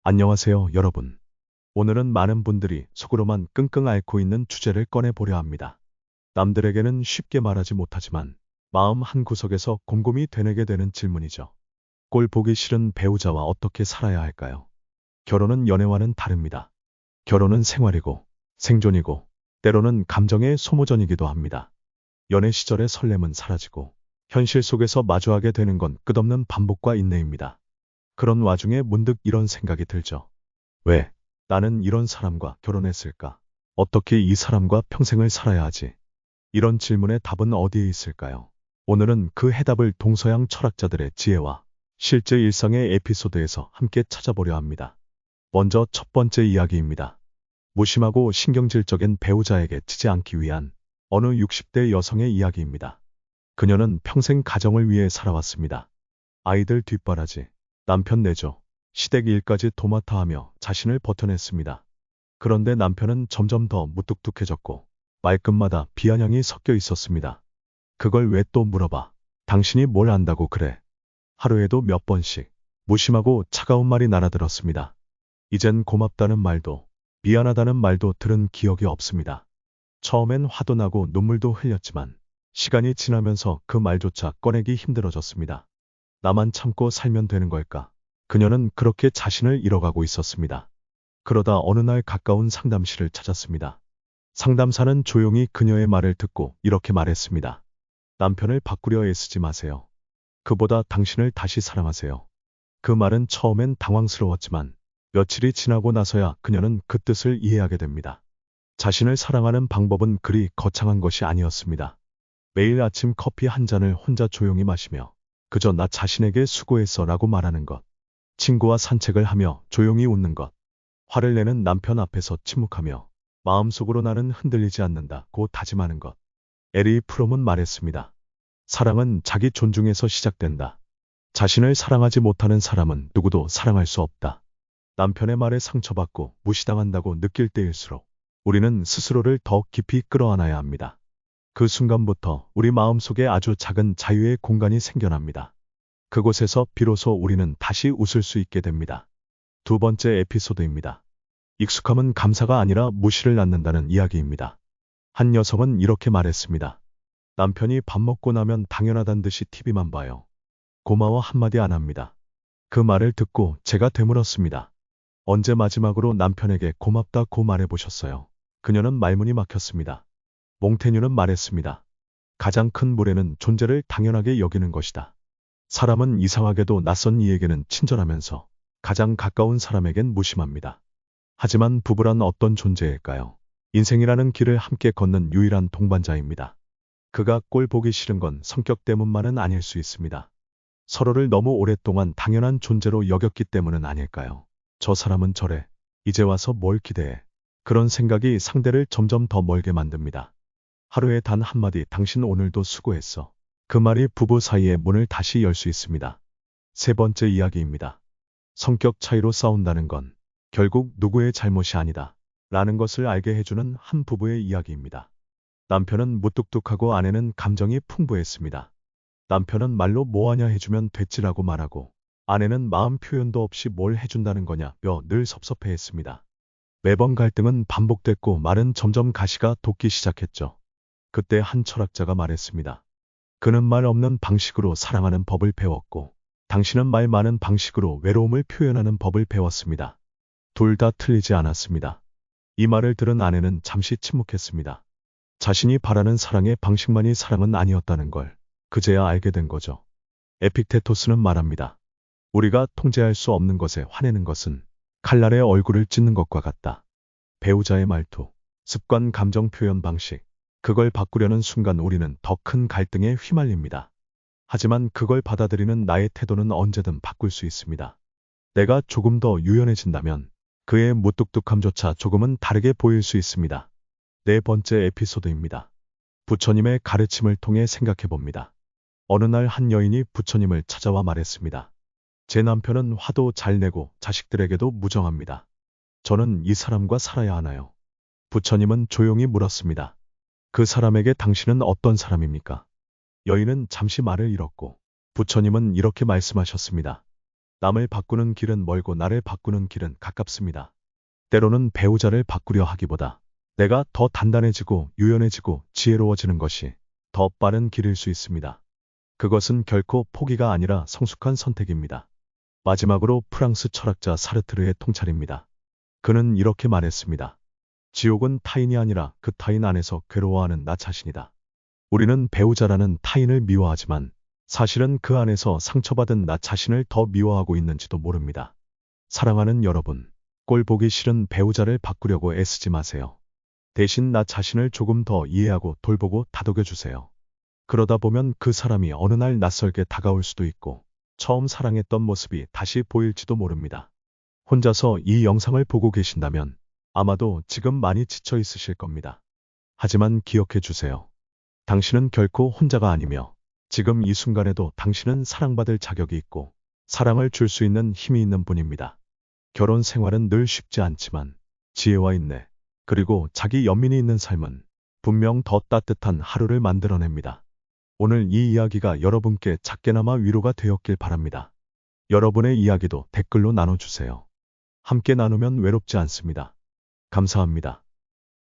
안녕하세요, 여러분. 오늘은 많은 분들이 속으로만 끙끙 앓고 있는 주제를 꺼내보려 합니다. 남들에게는 쉽게 말하지 못하지만 마음 한구석에서 곰곰이 되뇌게 되는 질문이죠. 꼴 보기 싫은 배우자와 어떻게 살아야 할까요? 결혼은 연애와는 다릅니다. 결혼은 생활이고 생존이고 때로는 감정의 소모전이기도 합니다. 연애 시절의 설렘은 사라지고 현실 속에서 마주하게 되는 건 끝없는 반복과 인내입니다. 그런 와중에 문득 이런 생각이 들죠. 왜 나는 이런 사람과 결혼했을까? 어떻게 이 사람과 평생을 살아야 하지? 이런 질문의 답은 어디에 있을까요? 오늘은 그 해답을 동서양 철학자들의 지혜와 실제 일상의 에피소드에서 함께 찾아보려 합니다. 먼저 첫 번째 이야기입니다. 무심하고 신경질적인 배우자에게 치지 않기 위한 어느 60대 여성의 이야기입니다. 그녀는 평생 가정을 위해 살아왔습니다. 아이들 뒷바라지, 남편 내조, 시댁 일까지 도맡아 하며 자신을 버텨냈습니다. 그런데 남편은 점점 더 무뚝뚝해졌고 말끝마다 비아냥이 섞여 있었습니다. 그걸 왜 또 물어봐? 당신이 뭘 안다고 그래? 하루에도 몇 번씩 무심하고 차가운 말이 날아들었습니다. 이젠 고맙다는 말도 미안하다는 말도 들은 기억이 없습니다. 처음엔 화도 나고 눈물도 흘렸지만 시간이 지나면서 그 말조차 꺼내기 힘들어졌습니다. 나만 참고 살면 되는 걸까? 그녀는 그렇게 자신을 잃어가고 있었습니다. 그러다 어느 날 가까운 상담실을 찾았습니다. 상담사는 조용히 그녀의 말을 듣고 이렇게 말했습니다. 남편을 바꾸려 애쓰지 마세요. 그보다 당신을 다시 사랑하세요. 그 말은 처음엔 당황스러웠지만 며칠이 지나고 나서야 그녀는 그 뜻을 이해하게 됩니다. 자신을 사랑하는 방법은 그리 거창한 것이 아니었습니다. 매일 아침 커피 한 잔을 혼자 조용히 마시며 그저 나 자신에게 수고했어 라고 말하는 것. 친구와 산책을 하며 조용히 웃는 것. 화를 내는 남편 앞에서 침묵하며 마음속으로 나는 흔들리지 않는다고 다짐하는 것. 에리 프롬은 말했습니다. 사랑은 자기 존중에서 시작된다. 자신을 사랑하지 못하는 사람은 누구도 사랑할 수 없다. 남편의 말에 상처받고 무시당한다고 느낄 때일수록 우리는 스스로를 더 깊이 끌어안아야 합니다. 그 순간부터 우리 마음속에 아주 작은 자유의 공간이 생겨납니다. 그곳에서 비로소 우리는 다시 웃을 수 있게 됩니다. 두 번째 에피소드입니다. 익숙함은 감사가 아니라 무시를 낳는다는 이야기입니다. 한 여성은 이렇게 말했습니다. 남편이 밥 먹고 나면 당연하단 듯이 TV만 봐요. 고마워 한마디 안 합니다. 그 말을 듣고 제가 되물었습니다. 언제 마지막으로 남편에게 고맙다고 말해보셨어요? 그녀는 말문이 막혔습니다. 몽테뉴는 말했습니다. 가장 큰 무례는 존재를 당연하게 여기는 것이다. 사람은 이상하게도 낯선 이에게는 친절하면서 가장 가까운 사람에겐 무심합니다. 하지만 부부란 어떤 존재일까요? 인생이라는 길을 함께 걷는 유일한 동반자입니다. 그가 꼴 보기 싫은 건 성격 때문만은 아닐 수 있습니다. 서로를 너무 오랫동안 당연한 존재로 여겼기 때문은 아닐까요? 저 사람은 저래. 이제 와서 뭘 기대해. 그런 생각이 상대를 점점 더 멀게 만듭니다. 하루에 단 한마디 당신 오늘도 수고했어. 그 말이 부부 사이의 문을 다시 열 수 있습니다. 세 번째 이야기입니다. 성격 차이로 싸운다는 건 결국 누구의 잘못이 아니다. 라는 것을 알게 해주는 한 부부의 이야기입니다. 남편은 무뚝뚝하고 아내는 감정이 풍부했습니다. 남편은 말로 뭐하냐 해주면 됐지라고 말하고 아내는 마음 표현도 없이 뭘 해준다는 거냐며 늘 섭섭해했습니다. 매번 갈등은 반복됐고 말은 점점 가시가 돋기 시작했죠. 그때 한 철학자가 말했습니다. 그는 말 없는 방식으로 사랑하는 법을 배웠고 당신은 말 많은 방식으로 외로움을 표현하는 법을 배웠습니다. 둘 다 틀리지 않았습니다. 이 말을 들은 아내는 잠시 침묵했습니다. 자신이 바라는 사랑의 방식만이 사랑은 아니었다는 걸 그제야 알게 된 거죠. 에픽테토스는 말합니다. 우리가 통제할 수 없는 것에 화내는 것은 칼날에 얼굴을 찢는 것과 같다. 배우자의 말투, 습관, 감정 표현 방식, 그걸 바꾸려는 순간 우리는 더 큰 갈등에 휘말립니다. 하지만 그걸 받아들이는 나의 태도는 언제든 바꿀 수 있습니다. 내가 조금 더 유연해진다면 그의 무뚝뚝함조차 조금은 다르게 보일 수 있습니다. 네 번째 에피소드입니다. 부처님의 가르침을 통해 생각해봅니다. 어느 날 한 여인이 부처님을 찾아와 말했습니다. 제 남편은 화도 잘 내고 자식들에게도 무정합니다. 저는 이 사람과 살아야 하나요? 부처님은 조용히 물었습니다. 그 사람에게 당신은 어떤 사람입니까? 여인은 잠시 말을 잃었고 부처님은 이렇게 말씀하셨습니다. 남을 바꾸는 길은 멀고 나를 바꾸는 길은 가깝습니다. 때로는 배우자를 바꾸려 하기보다 내가 더 단단해지고 유연해지고 지혜로워지는 것이 더 빠른 길일 수 있습니다. 그것은 결코 포기가 아니라 성숙한 선택입니다. 마지막으로 프랑스 철학자 사르트르의 통찰입니다. 그는 이렇게 말했습니다. 지옥은 타인이 아니라 그 타인 안에서 괴로워하는 나 자신이다. 우리는 배우자라는 타인을 미워하지만 사실은 그 안에서 상처받은 나 자신을 더 미워하고 있는지도 모릅니다. 사랑하는 여러분, 꼴 보기 싫은 배우자를 바꾸려고 애쓰지 마세요. 대신 나 자신을 조금 더 이해하고 돌보고 다독여주세요. 그러다 보면 그 사람이 어느 날 낯설게 다가올 수도 있고 처음 사랑했던 모습이 다시 보일지도 모릅니다. 혼자서 이 영상을 보고 계신다면 아마도 지금 많이 지쳐 있으실 겁니다. 하지만 기억해 주세요. 당신은 결코 혼자가 아니며 지금 이 순간에도 당신은 사랑받을 자격이 있고 사랑을 줄 수 있는 힘이 있는 분입니다. 결혼 생활은 늘 쉽지 않지만 지혜와 인내, 그리고 자기 연민이 있는 삶은 분명 더 따뜻한 하루를 만들어냅니다. 오늘 이 이야기가 여러분께 작게나마 위로가 되었길 바랍니다. 여러분의 이야기도 댓글로 나눠주세요. 함께 나누면 외롭지 않습니다. 감사합니다.